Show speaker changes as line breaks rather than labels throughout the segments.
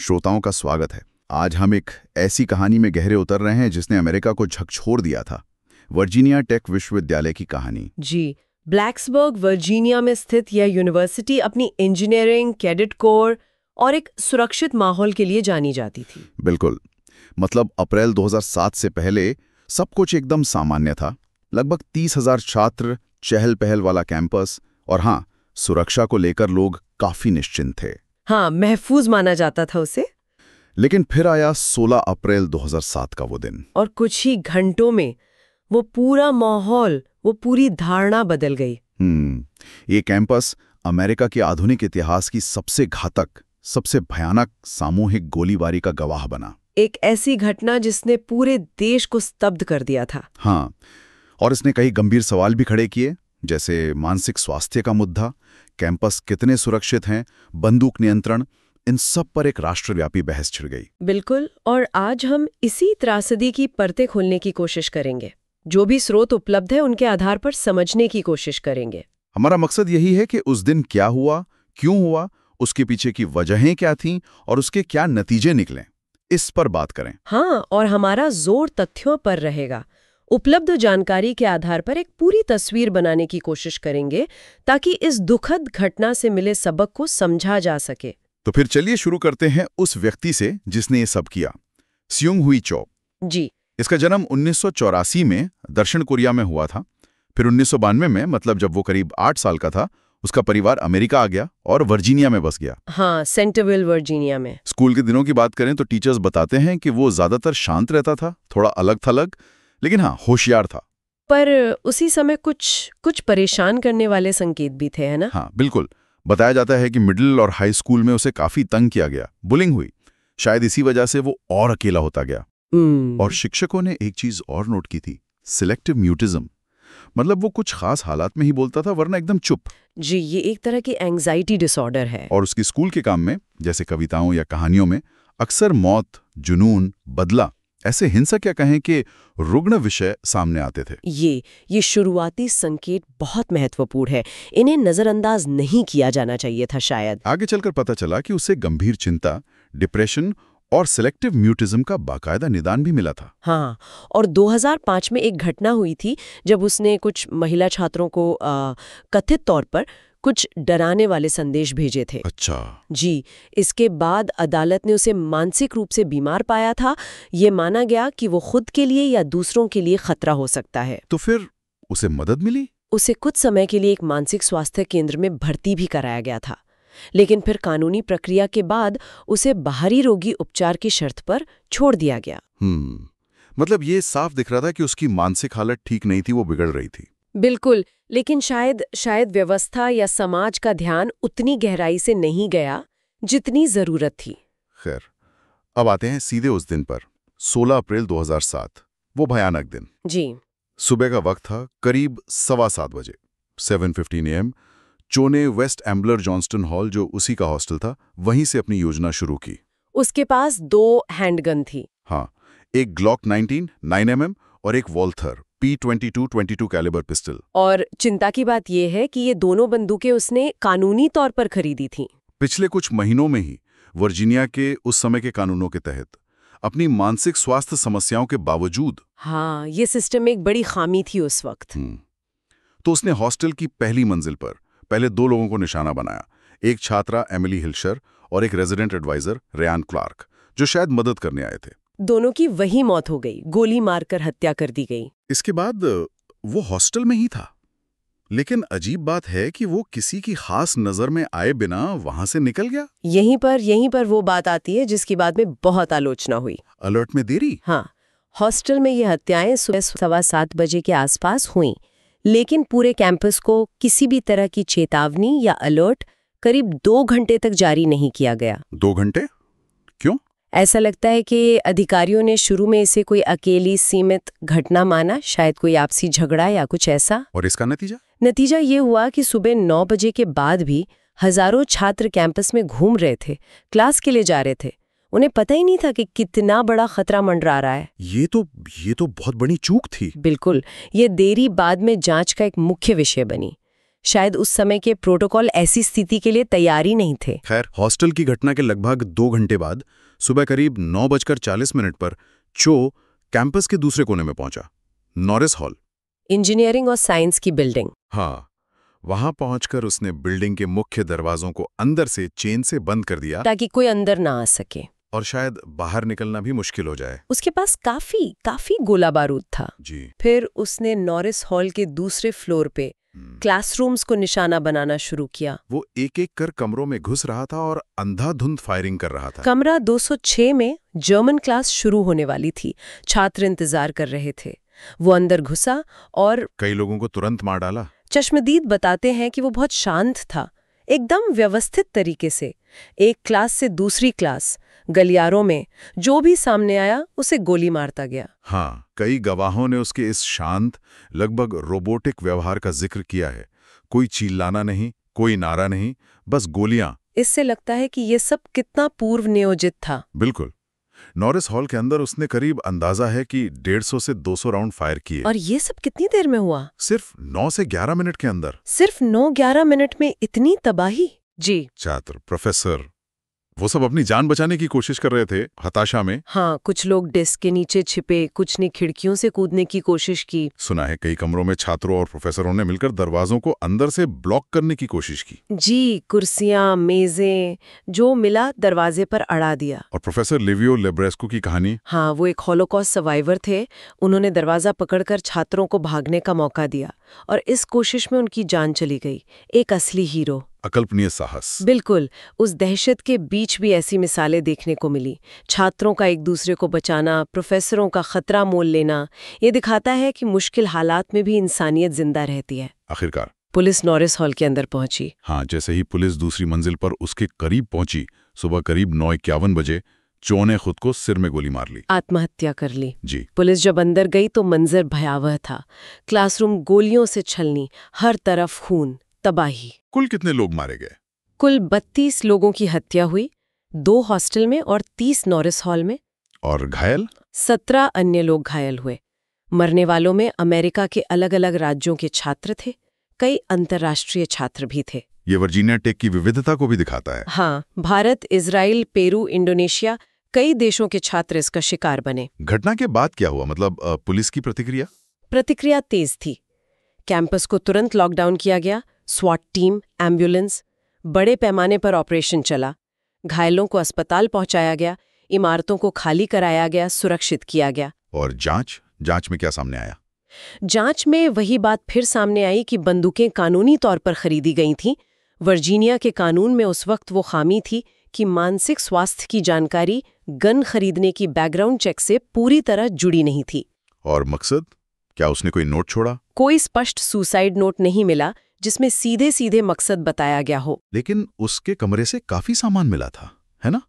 श्रोताओं का स्वागत है। आज हम एक ऐसी कहानी में गहरे उतर रहे हैं जिसने अमेरिका को झकझोर दिया था। वर्जीनिया टेक विश्वविद्यालय की कहानी।
जी, ब्लैक्सबर्ग वर्जीनिया में स्थित यह यूनिवर्सिटी अपनी इंजीनियरिंग, कैडेट कोर और एक सुरक्षित माहौल के लिए जानी जाती थी।
बिल्कुल, मतलब अप्रैल 2007 से पहले सब कुछ एकदम सामान्य था। लगभग 30,000 छात्र, चहल पहल वाला कैंपस, और हाँ, सुरक्षा को लेकर लोग काफी निश्चिंत थे।
हाँ, महफूज माना जाता था उसे।
लेकिन फिर आया 16 अप्रैल 2007 का वो दिन।
और कुछ ही घंटों में वो पूरा माहौल, वो पूरी धारणा बदल गई।
ये कैंपस अमेरिका के आधुनिक इतिहास की सबसे घातक, सबसे भयानक सामूहिक गोलीबारी का गवाह बना।
एक ऐसी घटना जिसने पूरे देश को स्तब्ध कर दिया था।
हाँ, और इसने कई गंभीर सवाल भी खड़े किए, जैसे मानसिक स्वास्थ्य का मुद्दा, कैंपस कितने सुरक्षित हैं, बंदूक नियंत्रण, इन सब पर एक राष्ट्रव्यापी बहस छिड़ गई।
बिल्कुल, और आज हम इसी त्रासदी की परतें खोलने की कोशिश करेंगे। जो भी स्रोत उपलब्ध है उनके आधार पर समझने की कोशिश करेंगे।
हमारा मकसद यही है कि उस दिन क्या हुआ, क्यों हुआ, उसके पीछे की वजहें क्या थीं और उसके क्या नतीजे निकले, इस पर बात करें।
हाँ, और हमारा जोर तथ्यों पर रहेगा। उपलब्ध जानकारी के आधार पर एक पूरी तस्वीर बनाने की कोशिश करेंगे ताकि इस दुखद घटना से मिले सबक को समझा जा सके।
तो फिर चलिए शुरू करते हैं उस व्यक्ति से जिसने ये सब किया, सियोंग हुई चो।
जी।
इसका जन्म 1984 में दक्षिण कोरिया में हुआ था। फिर 1992 में, मतलब जब वो करीब 8 साल का था, उसका परिवार अमेरिका आ गया और वर्जीनिया में बस गया।
हाँ, सेंटरविल वर्जीनिया में।
स्कूल के दिनों की बात करें तो टीचर्स बताते हैं कि वो ज्यादातर शांत रहता था, थोड़ा अलग थलग, लेकिन हाँ, होशियार था।
पर उसी समय कुछ परेशान करने वाले संकेत भी थे, है ना?
हाँ, बिल्कुल। बताया जाता है कि मिडिल और हाई स्कूल में उसे काफी तंग किया गया, बुलिंग हुई। शायद इसी वजह से वो और अकेला होता गया। और शिक्षकों ने एक चीज और नोट की थी, सिलेक्टिव म्यूटिज्म। मतलब वो कुछ खास हालात में ही बोलता था, वरना एकदम चुप।
जी, ये एक तरह की एंग्जाइटी डिसऑर्डर है।
और उसकी स्कूल के काम में, जैसे कविताओं या कहानियों में, अक्सर मौत, जुनून, बदला, ऐसे हिंसक या कहें कि रुग्ण विषय सामने आते थे।
ये शुरुआती संकेत बहुत महत्वपूर्ण है। इन्हें नजरअंदाज नहीं किया जाना चाहिए था शायद।
आगे चलकर पता चला कि उसे गंभीर चिंता, डिप्रेशन और सिलेक्टिव म्यूटिज्म का बाकायदा निदान भी मिला था।
हाँ, और 2005 में एक घटना हुई थी जब उसने कुछ महिला छात्रों को कथित तौर पर कुछ डराने वाले संदेश भेजे थे।
अच्छा।
जी, इसके बाद अदालत ने उसे मानसिक रूप से बीमार पाया था। ये माना गया कि वो खुद के लिए या दूसरों के लिए खतरा हो सकता है।
तो फिर उसे मदद मिली?
उसे कुछ समय के लिए एक मानसिक स्वास्थ्य केंद्र में भर्ती भी कराया गया था, लेकिन फिर कानूनी प्रक्रिया के बाद उसे बाहरी रोगी उपचार की शर्त पर छोड़ दिया गया।
मतलब ये साफ दिख रहा था कि उसकी मानसिक हालत ठीक नहीं थी, वो बिगड़ रही थी।
बिल्कुल, लेकिन शायद व्यवस्था या समाज का ध्यान उतनी गहराई से नहीं गया जितनी जरूरत थी।
खैर, अब आते हैं सीधे उस दिन पर, 16 अप्रैल 2007, वो भयानक दिन।
जी।
सुबह का वक्त था, करीब 7:15 बजे, 7:15 AM। चो ने वेस्ट एम्बलर जॉन्स्टन हॉल, जो उसी का हॉस्टल था, वहीं से अपनी योजना शुरू की।
उसके पास 2 हैंडगन थी।
हाँ, एक ग्लॉक 19 9mm और एक वॉल्थर P22 कैलिबर पिस्टल।
और चिंता की बात यह है कि ये दोनों बंदूकें उसने कानूनी तौर पर खरीदी थीं।
पिछले कुछ महीनों में ही वर्जीनिया के उस समय के कानूनों के तहत, अपनी मानसिक स्वास्थ्य समस्याओं के बावजूद।
हाँ, ये सिस्टम एक बड़ी खामी थी उस वक्त।
तो उसने हॉस्टल की पहली मंजिल पर पहले 2 लोगों को निशाना बनाया, एक छात्रा एमिली हिल्शर और एक रेजिडेंट एडवाइजर रेयान क्लार्क, जो शायद मदद करने आए थे।
दोनों की वही मौत हो गई, गोली मारकर हत्या कर दी गई।
इसके बाद वो हॉस्टल में ही था, लेकिन अजीब बात है कि वो किसी की खास नजर में आए बिना वहां से निकल गया।
यहीं पर वो बात आती है जिसकी बाद में बहुत आलोचना हुई।
अलर्ट में देरी।
हाँ, हॉस्टल में ये हत्याएं सुबह 7:15 बजे के आसपास हुईं, लेकिन पूरे कैंपस को किसी भी तरह की चेतावनी या अलर्ट करीब 2 घंटे तक जारी नहीं किया गया।
2 घंटे? क्यों?
ऐसा लगता है कि अधिकारियों ने शुरू में इसे कोई अकेली सीमित घटना माना, शायद कोई आपसी झगड़ा या कुछ ऐसा।
और इसका
नतीजा ये हुआ कि सुबह 9 बजे के बाद भी हजारों छात्र कैंपस में घूम रहे थे, क्लास के लिए जा रहे थे। उन्हें पता ही नहीं था कि कितना बड़ा खतरा मंडरा रहा है।
ये तो बहुत बड़ी चूक थी।
बिल्कुल, ये देरी बाद में जांच का एक मुख्य विषय बनी। शायद उस समय के प्रोटोकॉल ऐसी स्थिति के लिए तैयार ही नहीं थे।
खैर, हॉस्टल की घटना के लगभग 2 घंटे बाद सुबह करीब 9:40 पर चो कैंपस के दूसरे कोने में पहुंचा, नॉरिस हॉल।
इंजीनियरिंग और साइंस की बिल्डिंग।
हाँ, वहां पहुंचकर उसने बिल्डिंग के मुख्य दरवाजों को अंदर से चेन से बंद कर दिया
ताकि कोई अंदर ना आ सके
और शायद बाहर निकलना भी मुश्किल हो जाए।
उसके पास काफी गोला बारूद था।
जी।
फिर उसने नॉरिस हॉल के दूसरे फ्लोर पे क्लासरूम्स को निशाना बनाना शुरू किया।
वो एक-एक कर कमरों में घुस रहा था और अंधाधुंध फायरिंग कर रहा था।
कमरा 206 में जर्मन क्लास शुरू होने वाली थी। छात्र इंतजार कर रहे थे। वो अंदर घुसा और
कई लोगों को तुरंत मार डाला।
चश्मदीद बताते हैं कि वो बहुत शांत था, एकदम व्यवस्थित तरीके से। एक क्लास से दूसरी क्लास, गलियारों में जो भी सामने आया उसे गोली मारता गया।
हाँ, कई गवाहों ने उसके इस शांत, लगभग रोबोटिक व्यवहार का जिक्र किया है। कोई चिल्लाना नहीं, कोई नारा नहीं, बस गोलियां।
इससे लगता है कि ये सब कितना पूर्व नियोजित था।
बिल्कुल। नॉरिस हॉल के अंदर उसने करीब अंदाजा है कि 150 से 200 राउंड फायर किए।
और ये सब कितनी देर में हुआ?
सिर्फ 9 से 11 मिनट के अंदर।
सिर्फ 9-11 मिनट में इतनी तबाही? जी।
छात्र, प्रोफेसर, वो सब अपनी जान बचाने की कोशिश कर रहे थे, हताशा में।
हाँ, कुछ लोग डेस्क के नीचे छिपे, कुछ ने खिड़कियों से कूदने की कोशिश की।
सुना है कई कमरों में छात्रों और प्रोफेसरों ने मिलकर दरवाजों को अंदर से ब्लॉक करने की कोशिश की।
जी, कुर्सियां, मेजें, जो मिला दरवाजे पर अड़ा दिया।
और प्रोफेसर लिवियो लेब्रेस्को की कहानी?
हाँ, वो एक हॉलोकॉस्ट सर्वाइवर थे। उन्होंने दरवाजा पकड़कर छात्रों को भागने का मौका दिया और इस कोशिश में उनकी जान चली गई। एक असली हीरो।
अकल्पनीय साहस।
बिल्कुल। उस दहशत के बीच भी ऐसी मिसालें देखने को मिली। छात्रों का एक दूसरे को बचाना, प्रोफेसरों का खतरा मोल लेना, ये दिखाता है कि मुश्किल हालात में भी इंसानियत जिंदा रहती है।
आखिरकार
पुलिस नॉरिस हॉल के अंदर पहुंची।
हाँ, जैसे ही पुलिस दूसरी मंजिल पर उसके करीब पहुंची, सुबह करीब 9:51 बजे चो ने खुद को सिर में गोली मार ली।
आत्महत्या कर ली।
जी।
पुलिस जब अंदर गई तो मंजर भयावह था। क्लासरूम गोलियों से छलनी, हर तरफ खून, तबाही।
कुल कितने लोग मारे गए?
कुल 32 लोगों की हत्या हुई, 2 हॉस्टल में और 30 नॉरिस हॉल में।
और घायल?
17 अन्य लोग घायल हुए। मरने वालों में अमेरिका के अलग अलग राज्यों के छात्र थे, कई अंतर्राष्ट्रीय छात्र भी थे।
ये वर्जीनिया टेक की विविधता को भी दिखाता है।
हाँ, भारत, इजराइल, पेरू, इंडोनेशिया, कई देशों के छात्र इसका शिकार बने।
घटना के बाद क्या हुआ, मतलब पुलिस की प्रतिक्रिया?
प्रतिक्रिया तेज थी। कैंपस को तुरंत लॉकडाउन किया गया। स्वाट टीम, एम्बुलेंस, बड़े पैमाने पर ऑपरेशन चला। घायलों को अस्पताल पहुंचाया गया, इमारतों को खाली कराया गया, सुरक्षित किया गया।
और जांच में क्या सामने आया?
जांच में वही बात फिर सामने आई कि बंदूकें कानूनी तौर पर खरीदी गई थीं। वर्जीनिया के कानून में उस वक्त वो खामी थी कि मानसिक स्वास्थ्य की जानकारी गन खरीदने की बैकग्राउंड चेक से पूरी तरह जुड़ी नहीं थी।
और मकसद? क्या उसने कोई नोट छोड़ा?
कोई स्पष्ट सुसाइड नोट नहीं मिला जिसमें सीधे सीधे मकसद बताया गया हो।
लेकिन उसके कमरे से काफी सामान मिला था, है ना?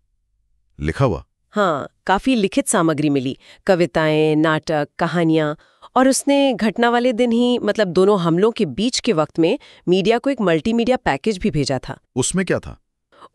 लिखा हुआ।
हाँ, काफी लिखित सामग्री मिली, कविताएं, नाटक, कहानियां। और उसने घटना वाले दिन ही, मतलब दोनों हमलों के बीच के वक्त में, मीडिया को एक मल्टीमीडिया पैकेज भी भेजा था।
उसमें क्या था?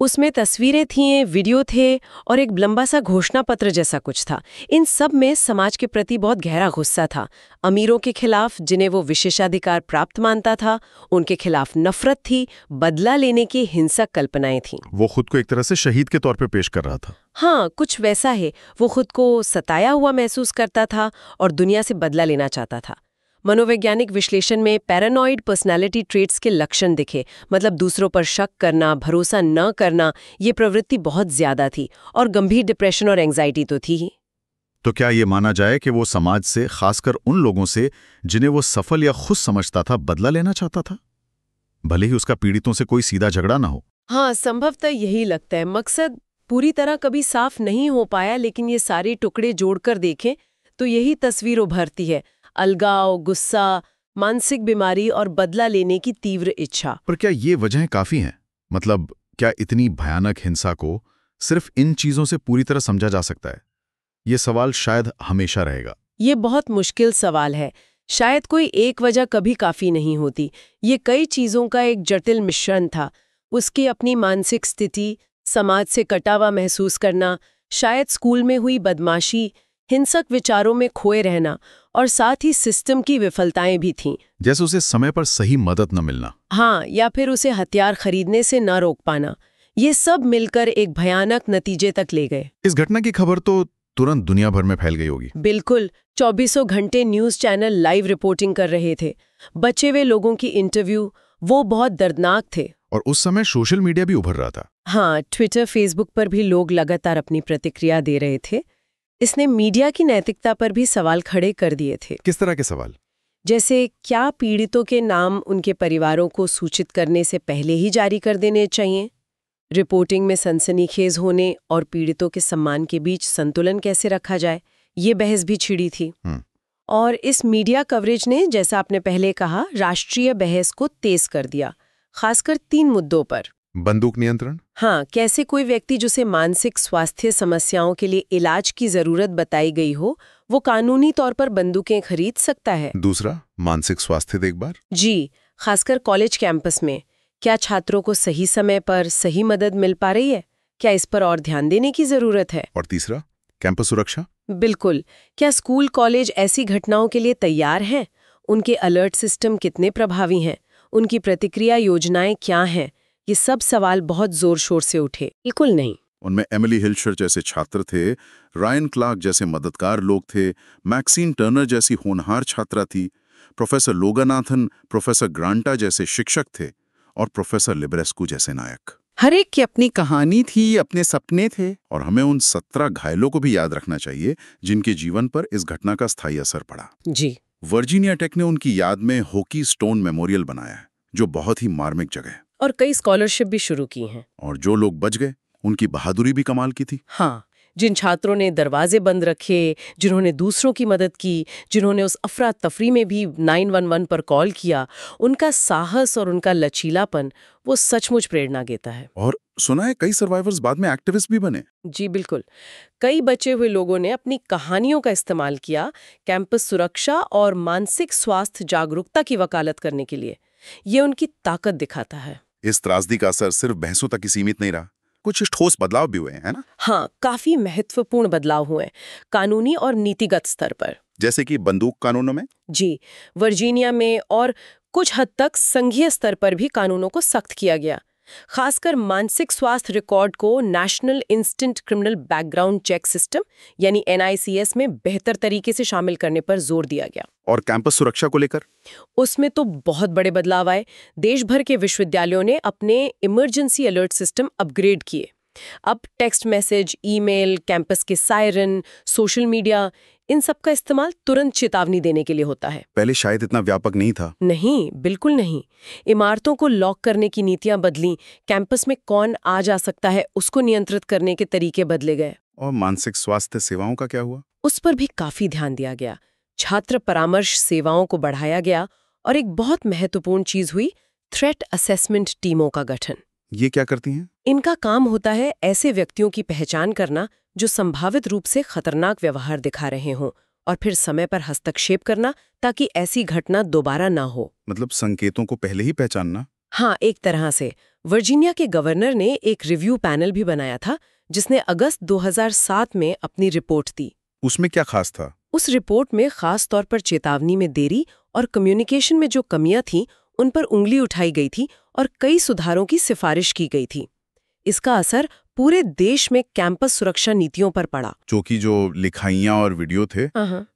उसमें तस्वीरें थीं, वीडियो थे और एक लंबा सा घोषणा पत्र जैसा कुछ था। इन सब में समाज के प्रति बहुत गहरा गुस्सा था। अमीरों के खिलाफ, जिन्हें वो विशेषाधिकार प्राप्त मानता था, उनके खिलाफ नफरत थी, बदला लेने की हिंसक कल्पनाएं थीं।
वो खुद को एक तरह से शहीद के तौर पे पेश कर रहा था।
हाँ, कुछ वैसा है। वो खुद को सताया हुआ महसूस करता था और दुनिया से बदला लेना चाहता था। मनोवैज्ञानिक विश्लेषण में पैरानॉइड पर्सनालिटी ट्रेट्स के लक्षण दिखे, मतलब दूसरों पर शक करना, भरोसा न करना, ये प्रवृत्ति बहुत ज्यादा थी। और गंभीर डिप्रेशन और एंजाइटी तो थी ही।
तो क्या ये माना जाए कि वो समाज से, खासकर उन लोगों से जिन्हें वो सफल या खुश समझता था, बदला लेना चाहता था, भले ही उसका पीड़ितों से कोई सीधा झगड़ा ना हो?
हाँ, संभवतः यही लगता है। मकसद पूरी तरह कभी साफ नहीं हो पाया, लेकिन ये सारे टुकड़े जोड़कर देखें तो यही तस्वीर उभरती है। अलगाव, गुस्सा, मानसिक बीमारी और बदला लेने की तीव्र इच्छा।
पर क्या ये वजहें काफी हैं? मतलब क्या इतनी भयानक हिंसा को सिर्फ इन चीजों से पूरी तरह समझा जा सकता है? ये सवाल शायद हमेशा रहेगा।
ये बहुत मुश्किल सवाल है। शायद कोई एक वजह कभी काफी नहीं होती। ये कई चीजों का एक जटिल मिश्रण था। उसकी अपनी मानसिक स्थिति, समाज से कटा हुआ महसूस करना, शायद स्कूल में हुई बदमाशी, हिंसक विचारों में खोए रहना और साथ ही सिस्टम की विफलताएं भी थीं।
जैसे उसे समय पर सही मदद न मिलना।
हाँ, या फिर उसे हथियार खरीदने से न रोक पाना। ये सब मिलकर एक भयानक नतीजे तक ले गए।
इस घटना की खबर तो तुरंत दुनिया भर में फैल गई होगी।
बिल्कुल, 24 घंटे न्यूज़ चैनल लाइव रिपोर्टिंग कर रहे थे। बचे हुए लोगों की इंटरव्यू, वो बहुत दर्दनाक थे।
और उस समय सोशल मीडिया भी उभर रहा था।
हाँ, ट्विटर, फेसबुक पर भी लोग लगातार अपनी प्रतिक्रिया दे रहे थे। इसने मीडिया की नैतिकता पर भी सवाल खड़े कर दिए थे।
किस तरह के सवाल?
जैसे, क्या पीड़ितों के नाम उनके परिवारों को सूचित करने से पहले ही जारी कर देने चाहिए? रिपोर्टिंग में सनसनीखेज होने और पीड़ितों के सम्मान के बीच संतुलन कैसे रखा जाए, ये बहस भी छिड़ी थी। और इस मीडिया कवरेज ने, जैसा आपने पहले कहा, राष्ट्रीय बहस को तेज कर दिया, खासकर 3 मुद्दों पर।
बंदूक नियंत्रण?
हाँ, कैसे कोई व्यक्ति जिसे मानसिक स्वास्थ्य समस्याओं के लिए इलाज की जरूरत बताई गई हो, वो कानूनी तौर पर बंदूकें खरीद सकता है।
दूसरा, मानसिक स्वास्थ्य देखभाल?
जी, खासकर कॉलेज कैंपस में। क्या छात्रों को सही समय पर सही मदद मिल पा रही है? क्या इस पर और ध्यान देने की जरूरत है?
और तीसरा, कैंपस सुरक्षा?
बिल्कुल। क्या स्कूल कॉलेज ऐसी घटनाओं के लिए तैयार हैं? उनके अलर्ट सिस्टम कितने प्रभावी हैं? उनकी प्रतिक्रिया योजनाएं क्या हैं? ये सब सवाल बहुत जोर शोर से उठे। बिल्कुल नहीं।
उनमें एमिली हिल्शर जैसे छात्र थे, रायन क्लार्क जैसे मददगार लोग थे, मैक्सीन टर्नर जैसी होनहार छात्रा थी, प्रोफेसर लोगानाथन, प्रोफेसर ग्रांटा जैसे शिक्षक थे और प्रोफेसर लिब्रेस्कू जैसे नायक।
हर एक की अपनी कहानी थी, अपने सपने थे।
और हमें उन 17 घायलों को भी याद रखना चाहिए जिनके जीवन पर इस घटना का स्थायी असर पड़ा।
जी।
वर्जीनिया टेक ने उनकी याद में हॉकी स्टोन मेमोरियल बनाया है, जो बहुत ही मार्मिक जगह है।
और कई स्कॉलरशिप भी शुरू की हैं।
और जो लोग बच गए, उनकी बहादुरी भी कमाल की थी।
हाँ, जिन छात्रों ने दरवाजे बंद रखे, जिन्होंने दूसरों की मदद की, जिन्होंने उस अफरा तफरी में भी 911 पर कॉल किया, उनका साहस और उनका लचीलापन वो सचमुच प्रेरणा देता है।
और सुना है कई सर्वाइवर्स बाद में एक्टिविस्ट भी बने।
जी बिल्कुल। कई बचे हुए लोगों ने अपनी कहानियों का इस्तेमाल किया कैंपस सुरक्षा और मानसिक स्वास्थ्य जागरूकता की वकालत करने के लिए। ये उनकी ताकत दिखाता है।
इस त्रासदी का असर सिर्फ बहसों तक ही सीमित नहीं रहा, कुछ ठोस बदलाव भी हुए हैं, है ना?
हाँ, काफी महत्वपूर्ण बदलाव हुए कानूनी और नीतिगत स्तर पर।
जैसे कि बंदूक कानूनों में?
जी, वर्जीनिया में और कुछ हद तक संघीय स्तर पर भी कानूनों को सख्त किया गया। खासकर मानसिक स्वास्थ्य रिकॉर्ड को national instant criminal background check system यानी NICS में बेहतर तरीके से शामिल करने पर जोर दिया गया।
और कैंपस सुरक्षा को लेकर?
उसमें तो बहुत बड़े बदलाव आए। देश भर के विश्वविद्यालयों ने अपने इमरजेंसी अलर्ट सिस्टम अपग्रेड किए। अब टेक्स्ट मैसेज, ईमेल, कैंपस के सायरन, सोशल मीडिया, इन सब का इस्तेमाल तुरंत चेतावनी देने के लिए होता है।
पहले शायद इतना व्यापक नहीं था।
नहीं, बिल्कुल नहीं। इमारतों को लॉक करने की नीतियां बदली, कैंपस में कौन आ जा सकता है उसको नियंत्रित करने के तरीके बदले गए।
और मानसिक स्वास्थ्य सेवाओं का क्या हुआ?
उस पर भी काफी ध्यान दिया गया। छात्र परामर्श सेवाओं को बढ़ाया गया और एक बहुत महत्वपूर्ण चीज हुई, थ्रेट असेसमेंट टीमों का गठन।
ये क्या करती हैं?
इनका काम होता है ऐसे व्यक्तियों की पहचान करना जो संभावित रूप से खतरनाक व्यवहार दिखा रहे हों और फिर समय पर हस्तक्षेप करना ताकि ऐसी घटना दोबारा ना हो।
मतलब संकेतों को पहले ही पहचानना?
हाँ, एक तरह से। वर्जीनिया के गवर्नर ने एक रिव्यू पैनल भी बनाया था जिसने अगस्त 2007 में अपनी रिपोर्ट दी।
उसमें क्या खास था?
उस रिपोर्ट में खास तौर पर चेतावनी में देरी और कम्युनिकेशन में जो कमियां थीं उन पर उंगली उठाई गई थी और कई सुधारों की सिफारिश की गई थी। इसका असर पूरे देश में कैंपस सुरक्षा नीतियों पर पड़ा।
जो लिखाइयां और वीडियो थे,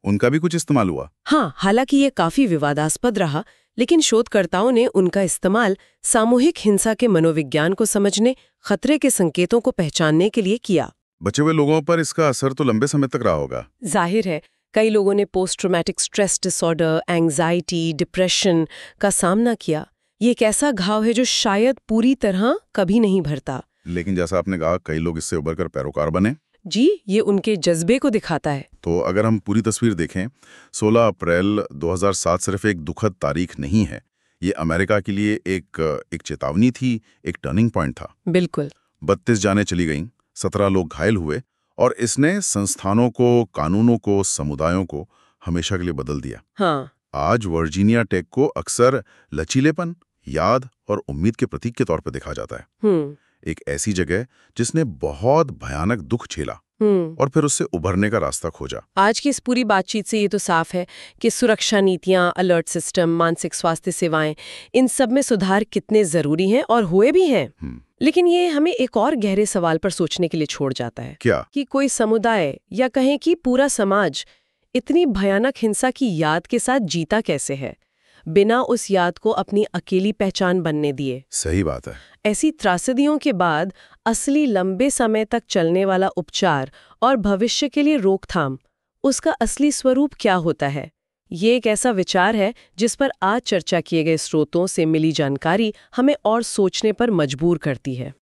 उनका भी कुछ इस्तेमाल हुआ?
हाँ, हालांकि ये काफी विवादास्पद रहा, लेकिन शोधकर्ताओं ने उनका इस्तेमाल सामूहिक हिंसा के मनोविज्ञान को समझने, खतरे के संकेतों को पहचानने के लिए किया।
बचे हुए लोगों पर इसका असर तो लंबे समय तक रहा होगा।
जाहिर है, कई लोगों ने post traumatic stress disorder, anxiety, depression का सामना किया। ये एक ऐसा घाव है जो शायद पूरी तरह कभी नहीं भरता।
लेकिन जैसा आपने कहा, कई लोग इससे उभरकर पैरोकार बने।
जी, ये उनके जज्बे को दिखाता है।
तो अगर हम पूरी तस्वीर देखें, 16 अप्रैल 2007 सिर्फ एक दुखद तारीख नहीं है। ये अमेरिका के लिए एक चेतावनी थी, एक टर्निंग पॉइंट था।
बिल्कुल।
32 जानें चली गईं, 17 लोग घायल हुए और इसने संस्थानों को, कानूनों को, समुदायों को हमेशा के लिए बदल दिया।
हाँ।
आज वर्जीनिया टेक को अक्सर लचीलेपन, याद और उम्मीद के प्रतीक के तौर पर देखा जाता है। एक ऐसी जगह जिसने बहुत भयानक दुख झेला, और फिर उससे उभरने का रास्ता खोजा।
आज की इस पूरी बातचीत से ये तो साफ है कि सुरक्षा नीतियां, अलर्ट सिस्टम, मानसिक स्वास्थ्य सेवाएं, इन सब में सुधार कितने जरूरी हैं और हुए भी हैं। लेकिन ये हमें एक और गहरे सवाल पर सोचने के लिए छोड़ जाता है।
क्या?
कि कोई समुदाय या कहें कि पूरा समाज इतनी भयानक हिंसा की याद के साथ जीता कैसे है, बिना उस याद को अपनी अकेली पहचान बनने दिए।
सही बात है।
ऐसी त्रासदियों के बाद असली लंबे समय तक चलने वाला उपचार और भविष्य के लिए रोकथाम, उसका असली स्वरूप क्या होता है? ये एक ऐसा विचार है जिस पर आज चर्चा किए गए स्रोतों से मिली जानकारी हमें और सोचने पर मजबूर करती है।